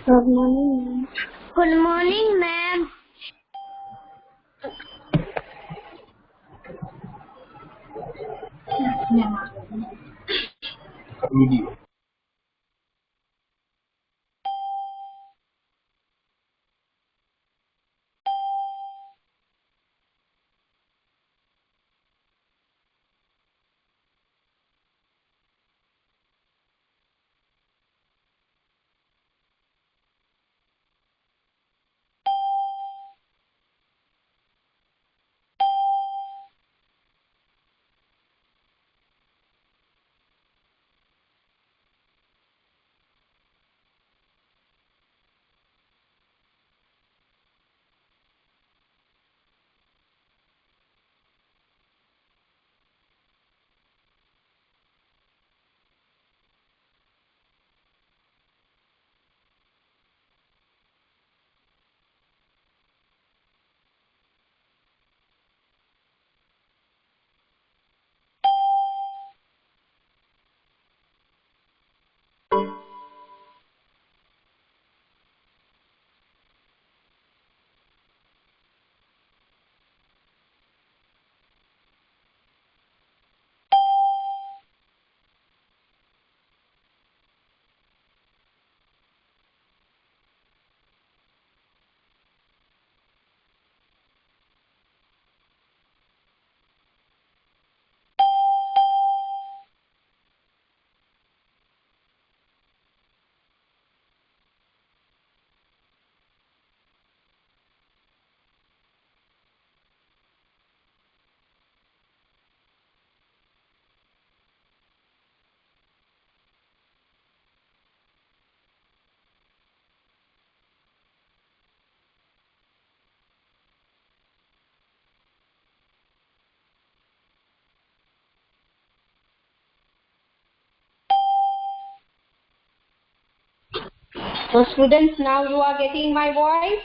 Good morning. Good morning ma'am. Video So students, now you are getting my voice.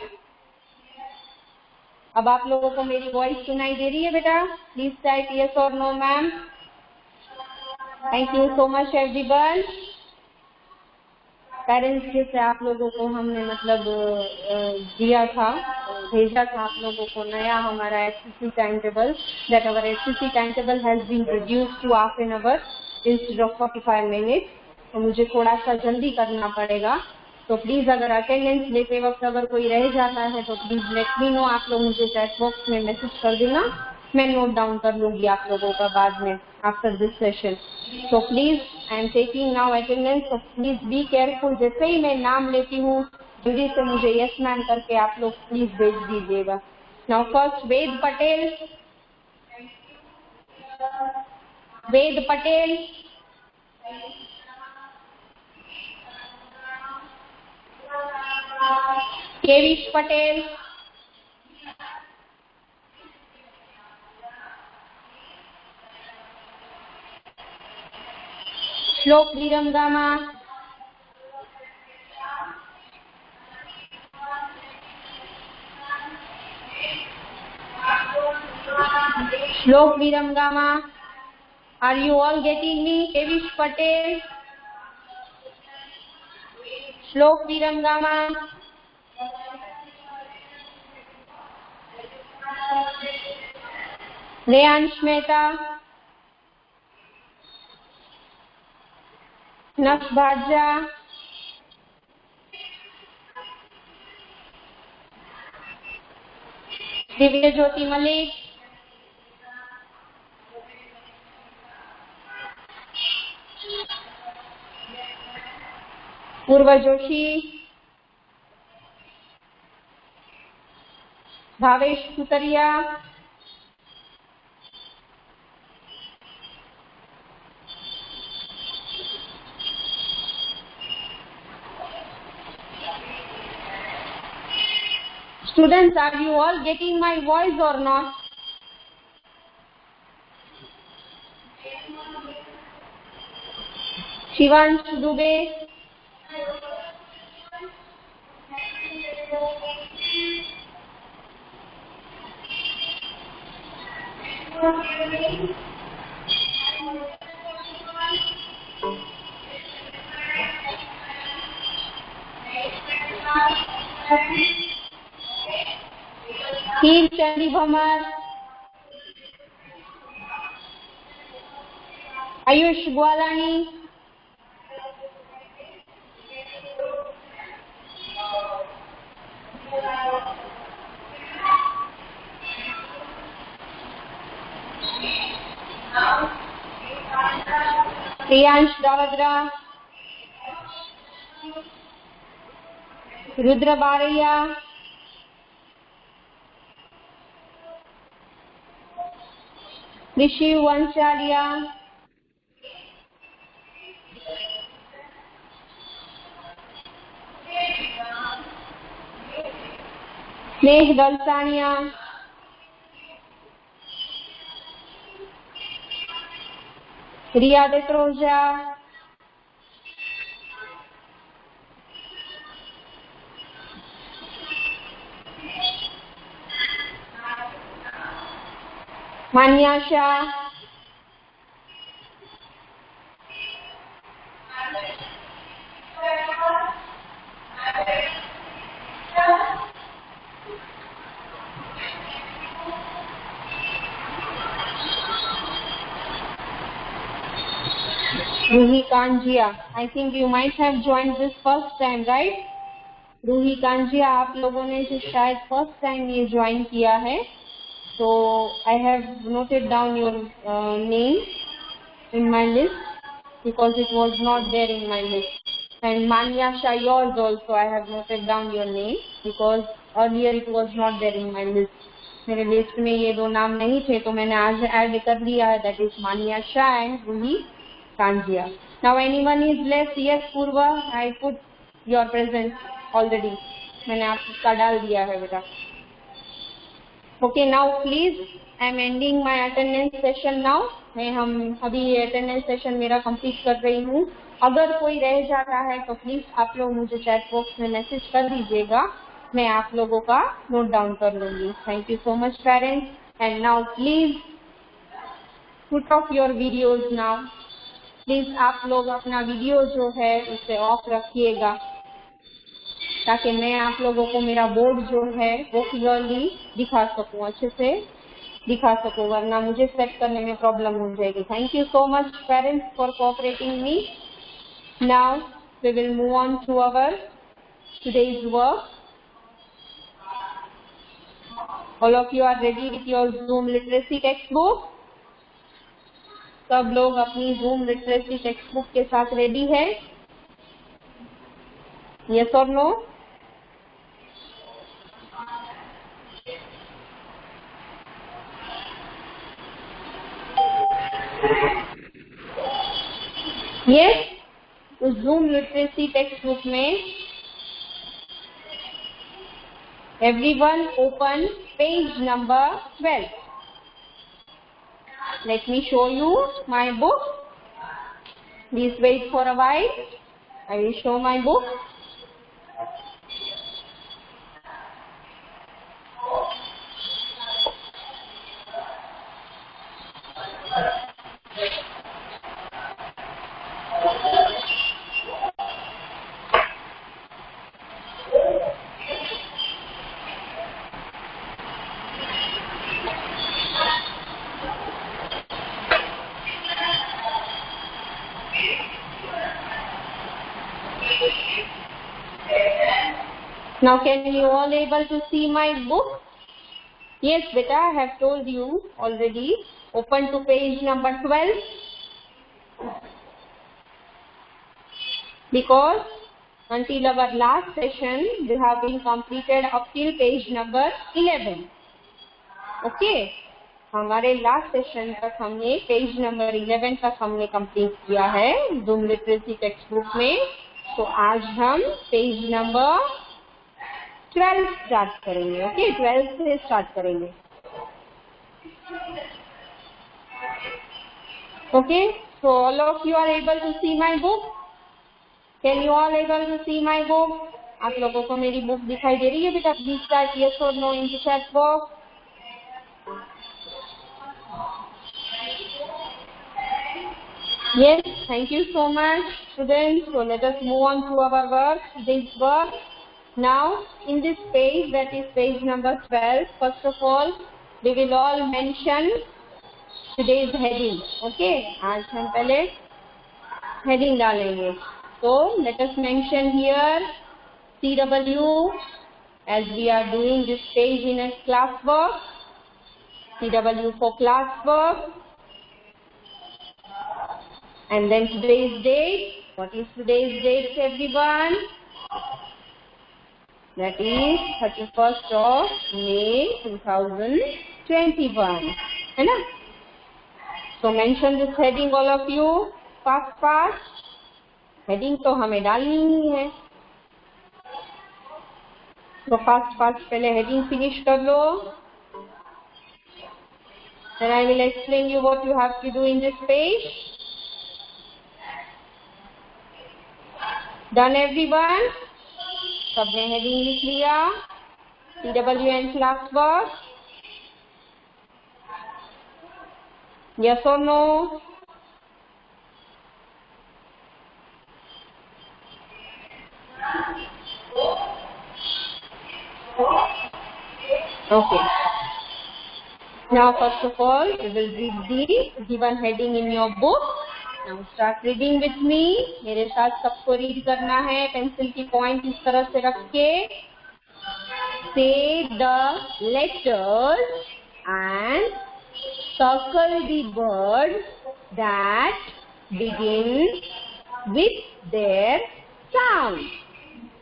अब आप लोगों को मेरी वॉइस सुनाई दे रही है बेटा? प्लीज टाइप यस और no ma'am. Thank you so much everyone. Parents जैसे आप लोगों को हमने मतलब दिया था, भेजा था आप लोगों को नया हमारा HCC time table, that our HCC time table has been reduced to half an hour instead of 45 minutes. तो मुझे थोड़ा सा जल्दी करना पड़ेगा, तो प्लीज अगर अटेंडेंस लेते वक्त अगर कोई रह जाता है तो प्लीज लेट मी नो। आप लोग मुझे चैट बॉक्स में मैसेज कर देना, मैं नोट डाउन कर लूंगी आप लोगों का बाद में आफ्टर दिस सेशन। तो please I am taking now attendance, तो प्लीज बी केयरफुल। जैसे ही मैं नाम लेती हूँ जल्दी से मुझे यस मैम करके आप लोग प्लीज भेज दीजिएगा। नाउ फर्स्ट वेद पटेल। वेद पटेल, केविश पटेल, श्लोक विरमगामा, श्लोक विरमगामा। Are you all getting me? केविश Patel, श्लोक विरमगामा, रेयांश मेहता, नक्श भाटजा, दिव्य ज्योति मलिक, पूर्व जोशी, भावेश सुतरिया, Students, are you all getting my voice or not? Shivansh Dubey, हीर चंडी भमर, आयुष ग्वालानी, प्रियांश दावद्रा, रुद्र बारैया, ऋषि वंशालिया, स्नेह दलसानिया, रिया देक्रोजा, मान्याशा, Ruhi Kanjia. I think you might have joined this first time, right? Ruhi Kanjia, आप लोगों ने जो शायद फर्स्ट टाइम ये ज्वाइन किया है, तो I have noted down your name in my list because it was not there in my list. And Manyasha, yours also I have noted down your name because earlier it was not there in my list. मेरे list में ये दो नाम नहीं थे, तो मैंने आज ऐड कर दिया है. That is Manyasha and Ruhi Kanjia. Now anyone is left? Yes, Purva, I put your presence already. मैंने आपका डाल दिया है बेटा. Okay, now please, I am ending my attendance session now. हम अभी ये अटेंडेंस सेशन मेरा कंप्लीट कर रही हूँ. अगर कोई रह जाता है तो प्लीज आप लोग मुझे चैट बॉक्स में मैसेज कर दीजिएगा, मैं आप लोगों का नोट डाउन कर लूंगी. Thank you so much parents. And now please put off your videos now. Please आप लोग अपना वीडियो जो है उसे ऑफ रखिएगा ताकि मैं आप लोगों को मेरा बोर्ड जो है वो क्लियरली दिखा सकूं, अच्छे से दिखा सकूं, वरना मुझे सेट करने में प्रॉब्लम हो जाएगी. Thank you so much parents for cooperating me. Now we will move on to our today's work. All of you are ready with your Zoom literacy text book. सब लोग अपनी जूम लिटरेसी टेक्स्ट बुक के साथ ready है? Yes और no? Yes. उस zoom literacy text book में everyone open page number 12. Let me show you my book. Please wait for a while. I will show my book. Now can you all able to see my book? Yes beta, I have told you already. Open to page number 12. Because until our last session we have been completed up till page number 11. Okay, हमारे last session तक हमने page number 11 तक हमने complete किया है zoom literacy text book में. तो आज हम पेज नंबर 12 स्टार्ट करेंगे. ओके, 12 से स्टार्ट करेंगे. Okay, so all of you are able to see my book. Can you all able to see my book? आप लोगों को मेरी बुक दिखाई दे रही है बेटा? प्लीज टाइप यस और no in the chat box. Yes, thank you so much students. So let us move on to our work. This work Now, in this page, that is page number 12, first of all, we will all mention today's heading. Okay, आज हम पहले heading डालेंगे. So, let us mention here CW, as we are doing this page in a class work. CW for class work. And then today's date. What is today's date, everyone? That is 31st of May 2021. है ना? So mention this heading, all of you. Fast. Heading तो हमें डालनी ही है. तो fast पहले heading finish कर लो. Then I will explain you what you have to do in this page. Done, everyone? सबने heading लिख लिया. CW and class work. Yes or no? Okay. Now, first of all, we will read the given heading in your book. Now, start reading with me. मेरे साथ सबको read करना है. Pencil की point इस तरह से रख के. Say the letters and circle the words that begin with their sound.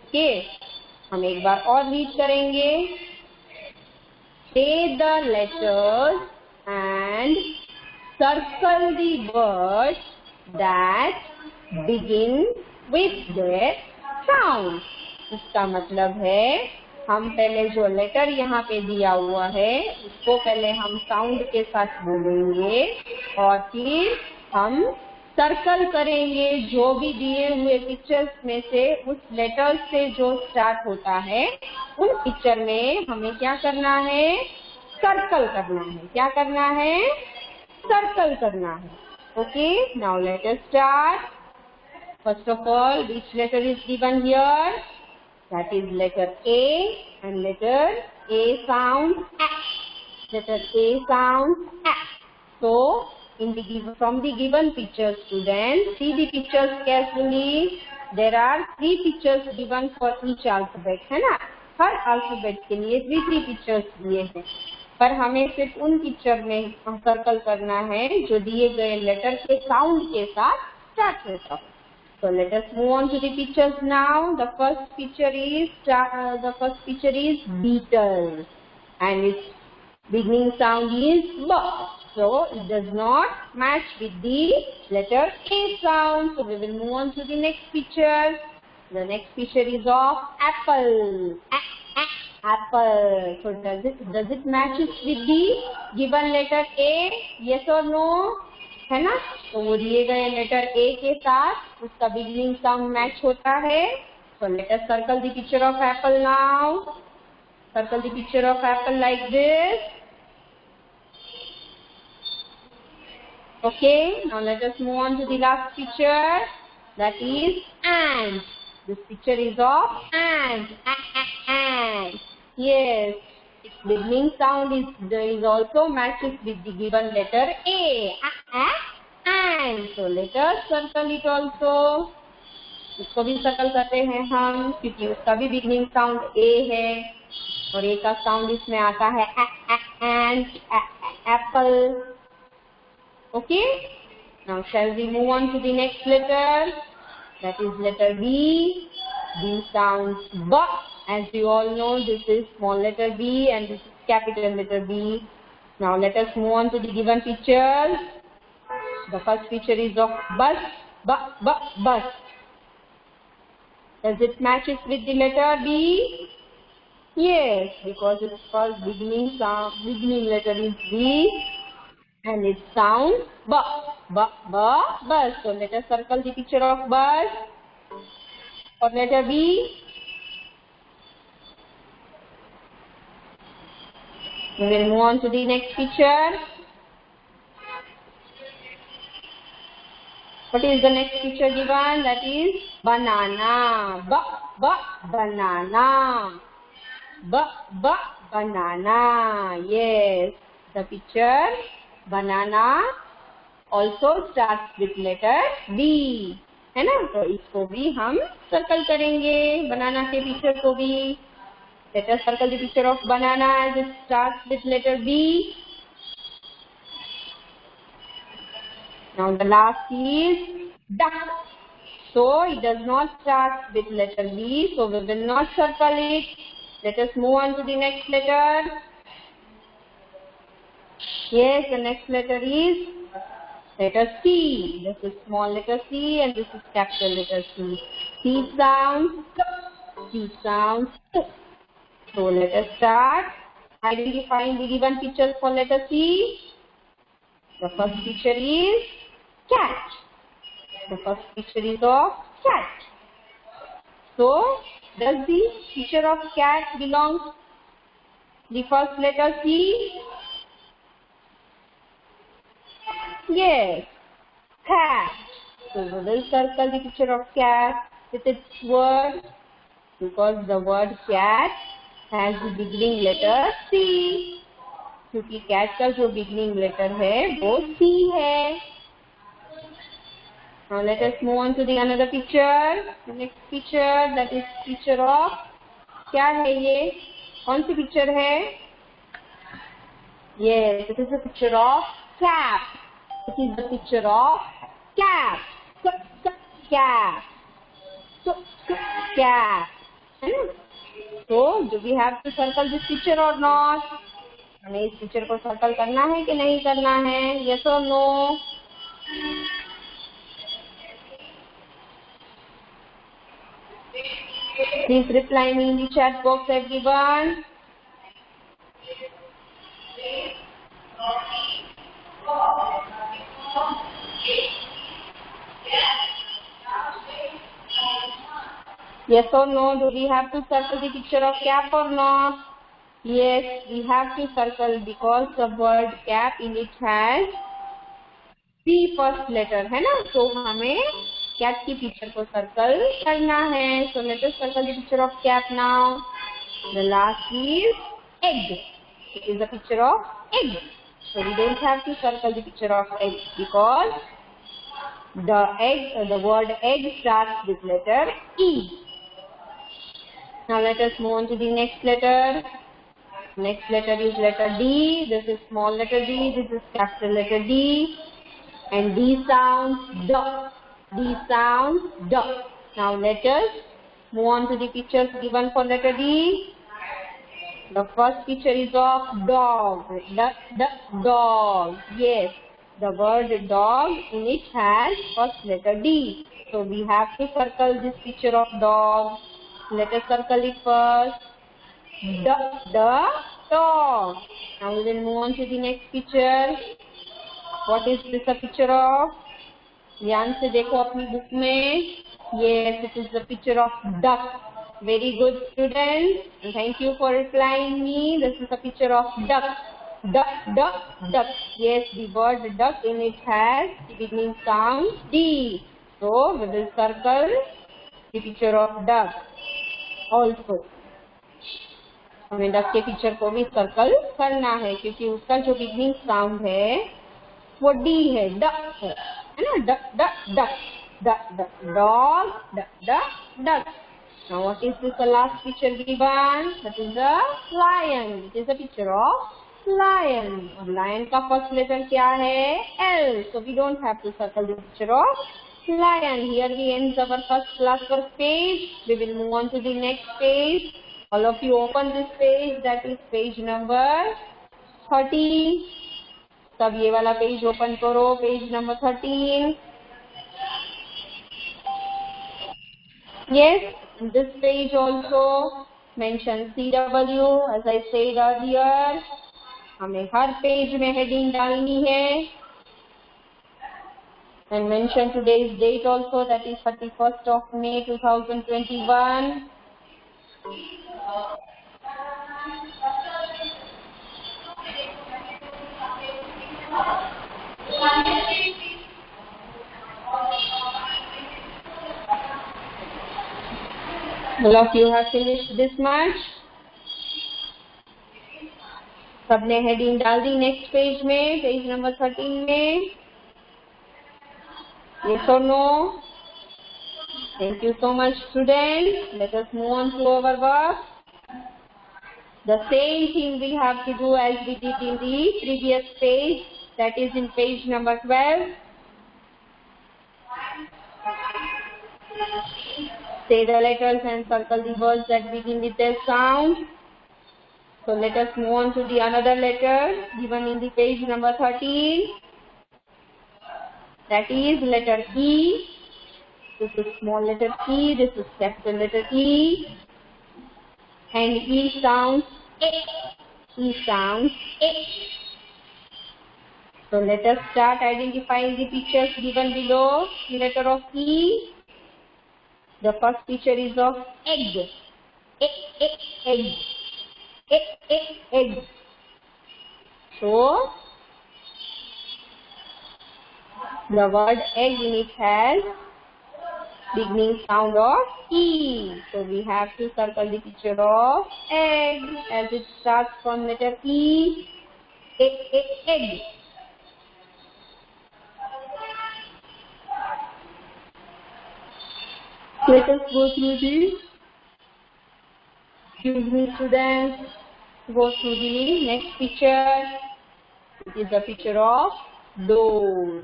Okay. हम एक बार और read करेंगे. Say the letters and circle the words that begin with their sound. इसका मतलब है हम पहले जो लेटर यहाँ पे दिया हुआ है उसको पहले हम साउंड के साथ बोलेंगे और फिर हम सर्कल करेंगे जो भी दिए हुए पिक्चर्स में से उस लेटर से जो स्टार्ट होता है उन पिक्चर में हमें क्या करना है, सर्कल करना है. क्या करना है, सर्कल करना है. Okay, now let us start. First of all, which letter is given here? That is letter A, and letter A sounds A. Letter A sounds A. So, from the given pictures, students, see the pictures carefully. There are 3 pictures given for each alphabet, है ना? हर alphabet के लिए 3 pictures दिए हैं, पर हमें सिर्फ उन पिक्चर में सर्कल करना है जो दिए गए लेटर के साउंड के साथ स्टार्ट होता है. So let us move on to the pictures now. The first picture is beetle, and its beginning sound is B. So it does not match with the letter A sound. So we will move on to the next picture. The next picture is of apple. Apple. So does it matches with the given letter A? Yes or no? है ना? तो वो दिए गए letter A के साथ उसका beginning sound match होता है. So let us circle the picture of apple now. Circle the picture of apple like this. Okay, now let us move on to the last picture. That is ant. This picture is of ant. Ant. Yes, its beginning sound is also matches with the given letter A. Ant. So let us circle it also. इसको भी circle करते हैं हम क्योंकि उसका भी beginning sound A है और A का साउंड इसमें आता है ant, apple. Okay. Now shall we move on to the next letter? That is letter B. B sounds B. As you all know, this is small letter B and this is capital letter B. Now let us move on to the given pictures. The first picture is of bus. Bus. Does it matches with the letter B? Yes, because its first beginning letter is B and it sounds bus. So let us circle the picture of bus. For letter B, we will move on to the next picture. What is the next picture given? That is banana. Banana. Banana. Yes, the picture banana also starts with letter B. है ना? तो इसको भी हम circle करेंगे, बनाना के picture को भी. Let us circle the picture of banana as it starts with letter B. Now the last is duck. So it does not start with letter B, so we will not circle it. Let us move on to the next letter. Yes, the next letter is letter C. This is small letter C and this is capital letter C. C sounds K. C sounds K. So let us start identifying the given pictures for letter C. The first picture is cat. The first picture is of cat. So does the picture of cat belong to the first letter C? Yes, cat. So we will circle the picture of cat with its word, because the word cat has the beginning letter C. क्योंकि cat का जो beginning letter है वो C है. Now let us move on to the another picture. The next picture, that is picture of, क्या है ये? कौन सी picture है? Yes, it is a picture of cap. It is the picture of cap. Cap. Cap. So, do we have to circle this picture or not? हमें इस picture को circle करना है कि नहीं करना है? Yes or no? Please reply me in the chat box, everyone. Yes or no? Do we have to circle the picture of cap or not? Yes, we have to circle because the word cap in it has C first letter, है ना? तो हमें cat की picture को circle करना है. So let us circle the picture of cap now. The last is egg. It is a picture of egg. So we don't have to circle the picture of egg because the word egg starts with letter E. Now let us move on to the next letter. Next letter is letter D. This is small letter D. This is capital letter D. And D sounds D. D sounds D. Now let us move on to the pictures given for letter D. The first picture is of dog. Dog. Yes, the word dog in it has first letter D. So we have to circle this picture of dog. Let us circle it first. The dog. Now we will move on to the next picture. What is this a picture of? ध्यान से देखो अपनी book में. Yes, it is the picture of duck. Very good, students. Thank you for replying me. This is a picture of duck. Duck. Yes, the word duck in it has the beginning sound D. So we will circle the picture of duck also. हमें duck के picture को भी circle करना है क्योंकि उसका जो beginning sound है वो डी है, डक है ना? Duck dog. Now what is this the last picture given? That is a lion. It is a picture of lion. और lion का first letter क्या है? L. So we don't have to circle the picture of lion. Here we end our first class work page. We will move on to the next page. All of you open this page, that is page number 13. तब ये वाला page open करो, page number 13. Yes, this page also mentions CW, as I said earlier. हमें हर page में heading डालनी है. And mention today's date also, that is 31st of May 2021. All of you have finished this much. सबने heading डाल दी next page में, page number 13 में. Yes or no? Thank you so much, students. Let us move on to our work. The same thing we have to do as we did in the previous page, that is in page number 12. Say the letters and circle the words that begin with their sound. So let us move on to the another letter given in the page number 13. That is letter E. This is small letter E, this is capital letter E. And E sounds A. E sounds A. So let us start identifying the pictures given below the letter of E. The first picture is of egg. Egg. Egg. So the word egg in it has beginning sound of E. So we have to circle the picture of egg as it starts from letter E. Egg. Let us go through the, excuse me students, go through the next picture. It is a picture of door.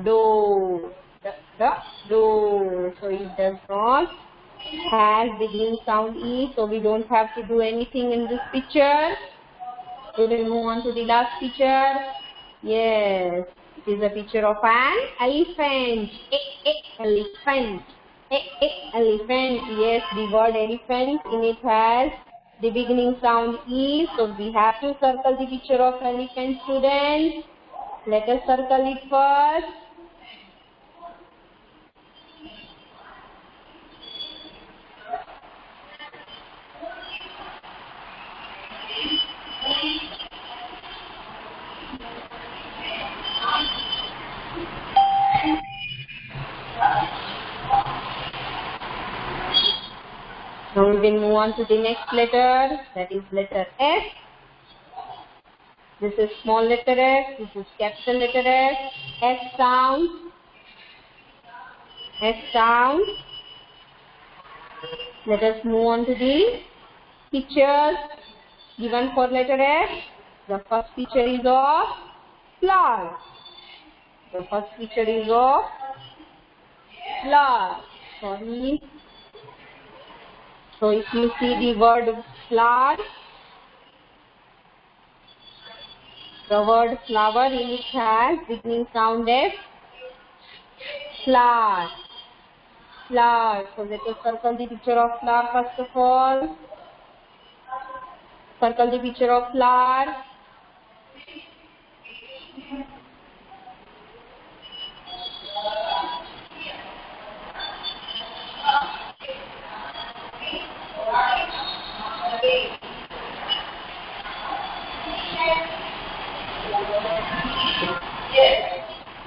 Door. Door. So it does not have beginning sound E, so we don't have to do anything in this picture. We will move on to the last picture. Yes, it is a picture of an elephant. Elephant. Elephant. Yes, the word elephant in it has the beginning sound E, so we have to circle the picture of elephant, students. Let us circle it first. Now we will move on to the next letter, that is letter S. This is small letter S, this is capital letter S. S sound. S sound. Let us move on to the pictures given for letter S. The first picture is of flower. The first picture is of flower. Sorry. So if you see the word flower, the word flower in it has beginning sound F. Flower. Flower. So let us circle the picture of flower first of all. Circle the picture of flower.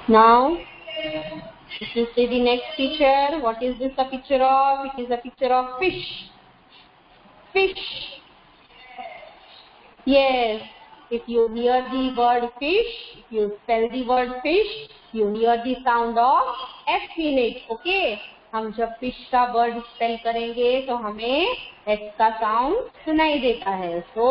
Now, if you see the next picture, what is this a picture of? It is a picture of fish. Fish. Yes, if you hear the word fish, if you spell the word fish, you hear the sound of F in it. Okay? हम जब fish का word spell करेंगे तो हमें F का sound सुनाई देता है. So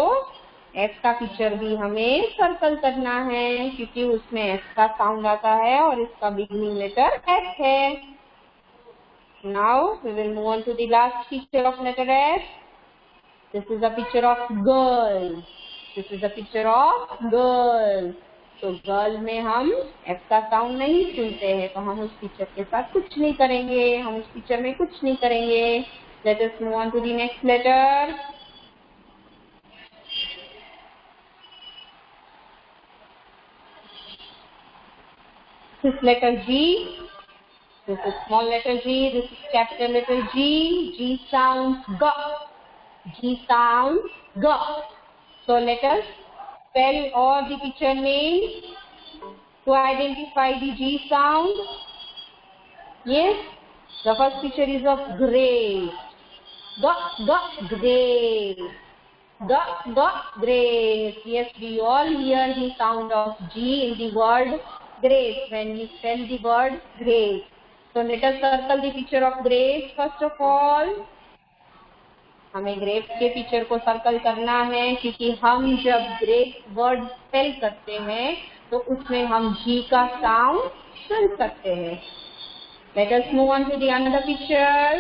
F का पिक्चर भी हमें सर्कल करना है क्योंकि उसमें F का साउंड आता है और इसका बिगनिंग लेटर F है. Now we will move on to the last picture of letter S. This is a picture of girl. This is a picture of girl. तो गर्ल में हम F का साउंड नहीं सुनते हैं तो हम उस पिक्चर के साथ कुछ नहीं करेंगे. हम उस पिक्चर में कुछ नहीं करेंगे. Let us move on to the next letter. This is letter G. This is small letter G. This is capital letter G. G sounds G. G sounds G. So let us spell all the picture names to identify the G sound. Yes, the first picture is of grape. Great. Great. Yes, we all hear the sound of G in the word great when we spell the word great. So let us circle the picture of grapes first of all. हमें grapes के picture को circle करना है क्योंकि हम जब grep word spell करते हैं तो उसमें हम जी का साउंड सुन सकते हैं. Let us move on to the another picture.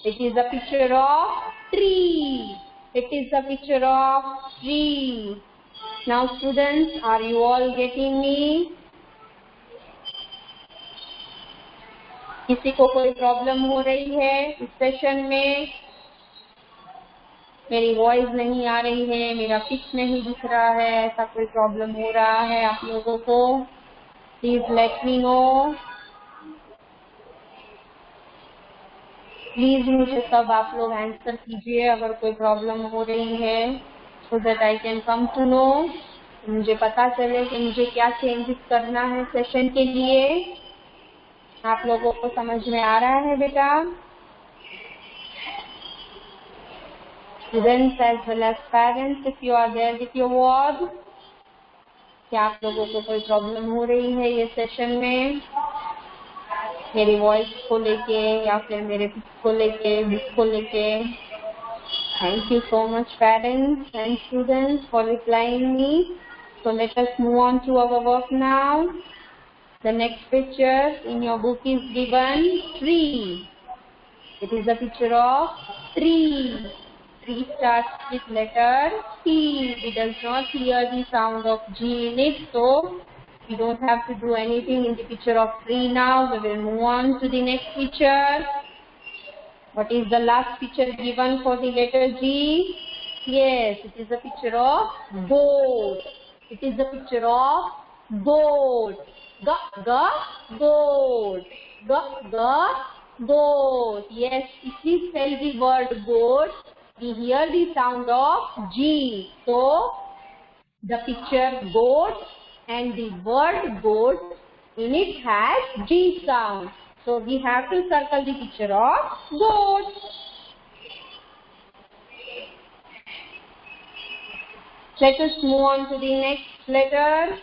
It is a picture of tree. It is a picture of tree. Now students, are you all getting me? किसी को कोई प्रॉब्लम हो रही है इस सेशन में? मेरी वॉइस नहीं आ रही है, मेरा पिच नहीं दिख रहा है, ऐसा कोई प्रॉब्लम हो रहा है आप लोगों को? Please let me know. Please मुझे सब आप लोग आंसर कीजिए अगर कोई प्रॉब्लम हो रही है, so that I can come to know. मुझे पता चले कि मुझे क्या चेंजेस करना है सेशन के लिए. आप लोगों को समझ में आ रहा है बेटा? Students as well as parents, if you are there with your word, क्या आप लोगों को कोई प्रॉब्लम हो रही है ये सेशन में मेरी वॉइस को लेके या फिर मेरे पिच को लेके, बुक को लेके? Thank you so much parents and students for replying me. So let us move on to our work now. The next picture in your book is given tree. It is a picture of tree. Tree starts with letter T. We does not hear the sound of G in it, so we don't have to do anything in the picture of tree now. We will move on to the next picture. What is the last picture given for the letter G? Yes, it is a picture of goat. It is a picture of goat. Goat. Goat. Yes, if we spell the word goat, we hear the sound of G. So, the picture goat and the word goat in it has G sound. So, we have to circle the picture of goat. Let us move on to the next letter.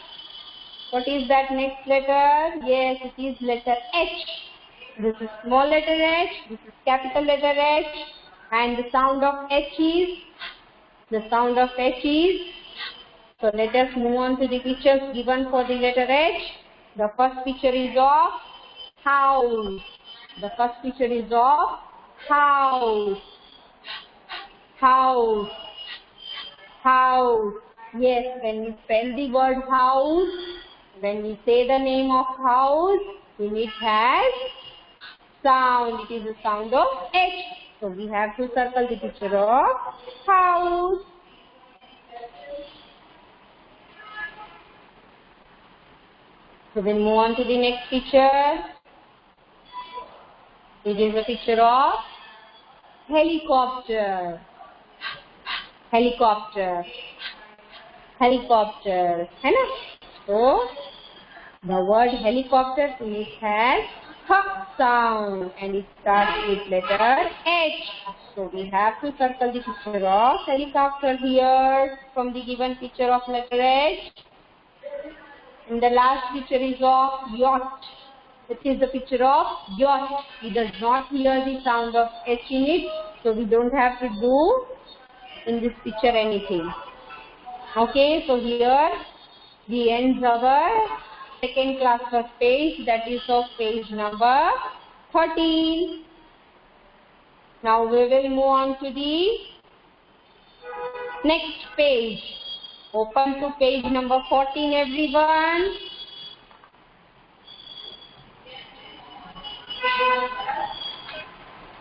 What is that next letter? Yes, it is letter H. This is small letter H, this is capital letter H, and the sound of H is, so let us move on to the pictures given for the letter H. The first picture is of house. House. Yes, when we spell the word house, when we say the name of house, then it has sound. It is the sound of H. So we have to circle the picture of house. So we'll move on to the next picture. It is a picture of helicopter. Helicopter. है ना? So the word helicopter it has H sound and it starts with letter H. So we have to circle the picture of helicopter here from the given picture of letter H. And the last picture is of yacht. It is the picture of yacht. We does not hear the sound of H in it, so we don't have to do in this picture anything. Okay, so here we end our second class first page, that is of page number 13. Now we will move on to the next page. Open to page number 14 everyone.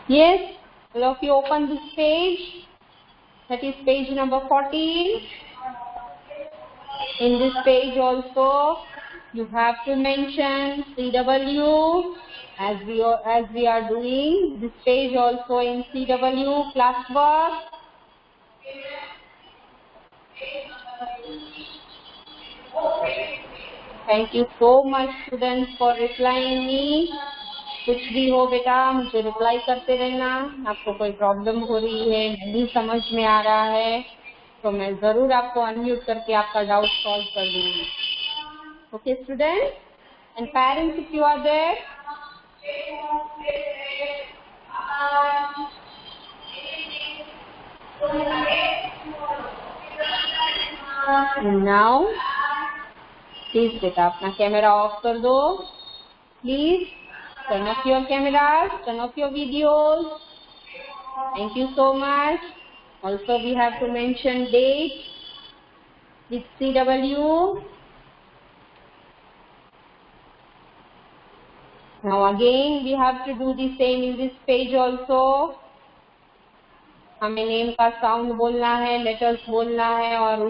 Yes, all of you open this page. That is page number 14. In this page also you have to mention CW as we are doing this page also in CW classwork. Thank you so much students for replying me. कुछ भी हो बेटा मुझे reply करते रहना। आपको कोई problem हो रही है, नहीं समझ में आ रहा है, तो मैं जरूर आपको अनम्यूट करके आपका डाउट सॉल्व कर दूंगी। Okay student and parents, if you are there, now please बेटा अपना कैमरा ऑफ कर दो। Please turn off your cameras, turn off your videos. Thank you so much. Also we have to mention date with CW. Now again we have to do the same in this page also. हमें name का sound बोलना है, letters बोलना है और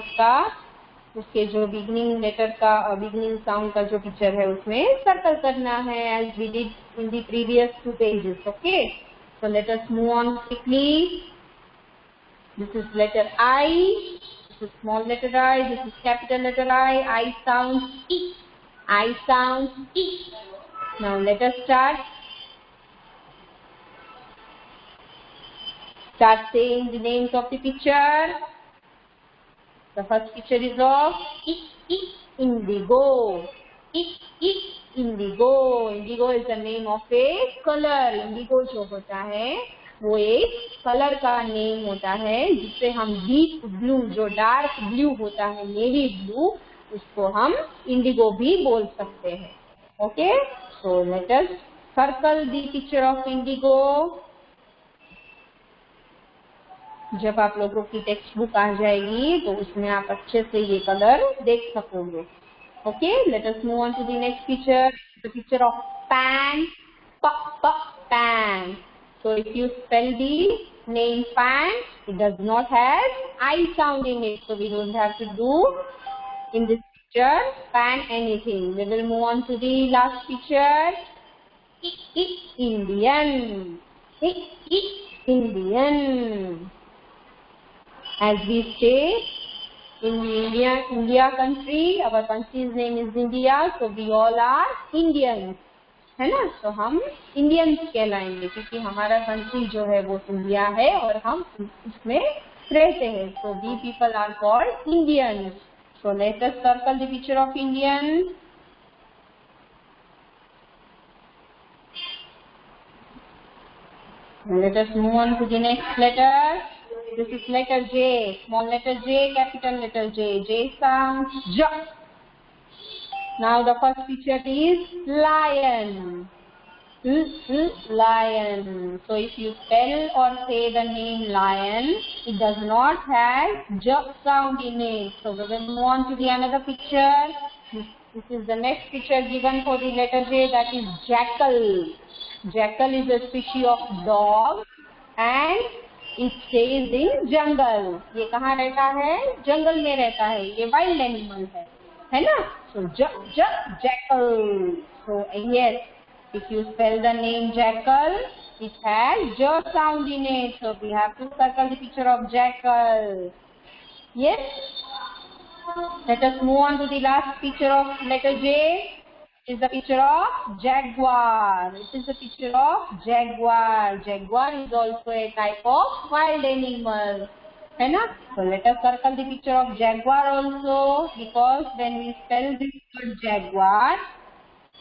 उसके जो beginning letter का बिगनिंग साउंड का जो पिक्चर है उसमें सर्कल करना है as we did in the previous 2 pages. Okay, so let us move on quickly. This is letter I, this is small letter I, this is capital letter I. I sound E, I sound E. Now let us start saying the names of the picture. The first picture is of indigo. Indigo. Indigo is the name of a color. Indigo जो होता है वो एक colour का name होता है जिससे हम डीप ब्लू, जो डार्क ब्लू होता है, नेवी ब्लू, उसको हम इंडिगो भी बोल सकते हैं. Okay, so let us circle the picture of Indigo. जब आप लोगों की टेक्स्ट बुक आ जाएगी तो उसमें आप अच्छे से ये कलर देख सकोगे. Okay, let us move on to the next picture. The picture of pan. Pan. So if you spell the name pan, it does not have I sound in it, so we don't have to do in this picture pan anything. We will move on to the last picture. Indian. Indian. As we stay in India country, our country's name is India, so we all are Indians, है ना. तो हम Indians कहलाएंगे क्योंकि हमारा country जो है वो इंडिया है और हम उसमें रहते हैं. So we people are called Indians. So let us circle the picture of Indian. Let us move on to the next letter. This is letter J, small letter J, capital letter J. J sounds J. Now the first picture is lion. Lion. So if you spell or say the name lion, it does not have J sound in it. So we will move on to the another picture. This is the next picture given for the letter J, that is jackal. Jackal is a species of dog and it stays in jungle. ये कहाँ रहता है? जंगल में रहता है. ये wild animal है ना. So jackal. So yes, if you spell the name jackal, it has j sound in it. So we have to circle the picture of jackal. Yes. Let us move on to the last picture of letter J. Is the picture of jaguar. It is the picture of jaguar. Jaguar is also a type of wild animal, है ना. So let us circle the picture of jaguar also, because when we spell this word jaguar,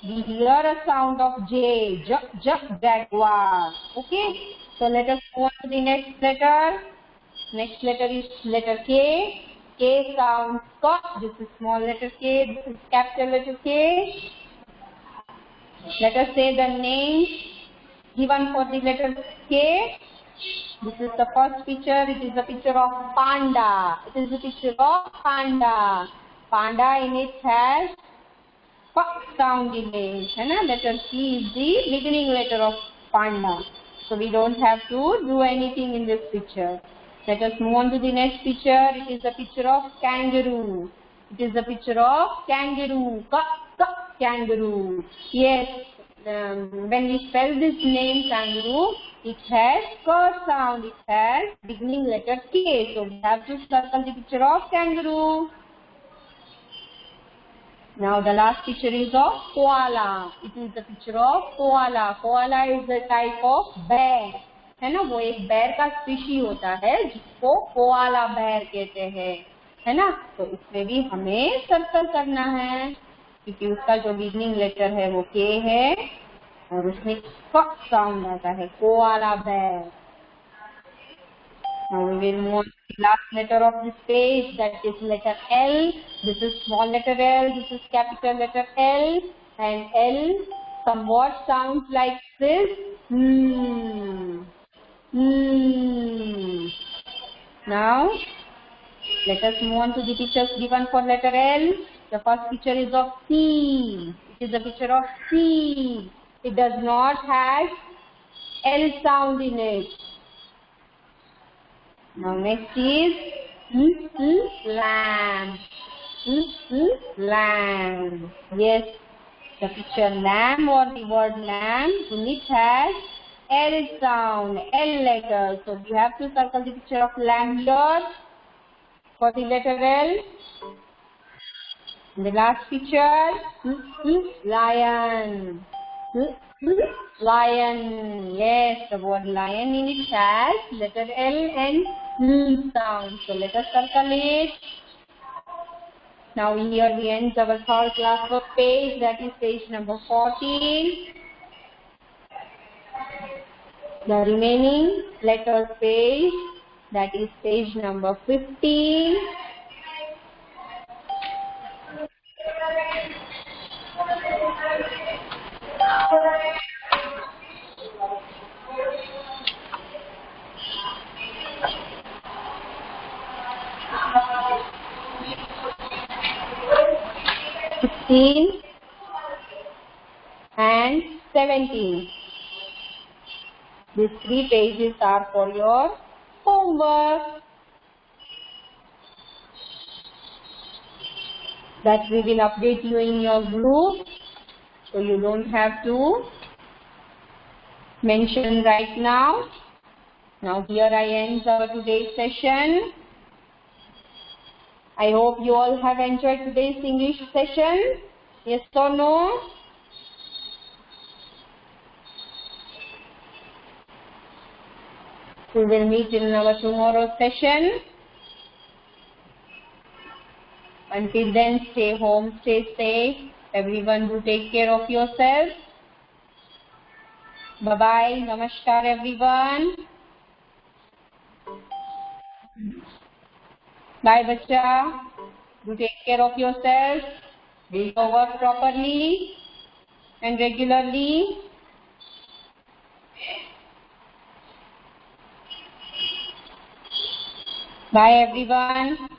we hear a sound of J, jaguar. Okay. So let us move on to the next letter. Next letter is letter K. K sounds K. This is small letter K. This is capital letter K. Let us say the names given for the letter K. This is the first picture. It is the picture of panda. It is the picture of panda. Panda in it has P sound in it. है ना? Letter P is the beginning letter of panda. So we don't have to do anything in this picture. Let us move on to the next picture. It is the picture of kangaroo. It is the picture of kangaroo. Kangaroo. Yes, when we spell this name kangaroo, it has K sound. It has beginning letter K. So we have to circle the picture of kangaroo. Now the last picture is of koala. It is the picture of koala. Koala is a type of bear. है ना, वो एक bear का species होता है जिसको koala bear कहते हैं, है ना. तो इसमें भी हमें सर्कल करना है क्योंकि उसका जो बिगनिंग लेटर है वो K है और उसमें क साउंड आता है, koala bear. Now we will move on to the last letter of this page, that is letter L. This is small letter L, this is capital letter L, and L somewhat sounds like this. Now let us move on to the pictures given for letter L. The first picture is of C. It is a picture of C. It does not have L sound in it. Now next is lamb. Lamb. Yes, the picture lamb or the word lamb, it has L sound, L letter. So we have to circle the picture of lamb here for the letter L. The last picture, lion. Lion. Yes, the word lion in it has letter L and sound. So let us circle it. Now here we end our third class work page, that is page number 14. The remaining letters page, that is page number 15. And 17. These 3 pages are for your homework that we will update you in your group, so you don't have to mention right now. Now here I end our today's session. I hope you all have enjoyed today's English session. Yes or no? We will meet in our tomorrow's session. Until then, stay home, stay safe. Everyone do take care of yourself. Bye-bye. Namaskar, everyone. Bye, bacha. Do take care of yourself. Do your work properly and regularly. Bye, everyone.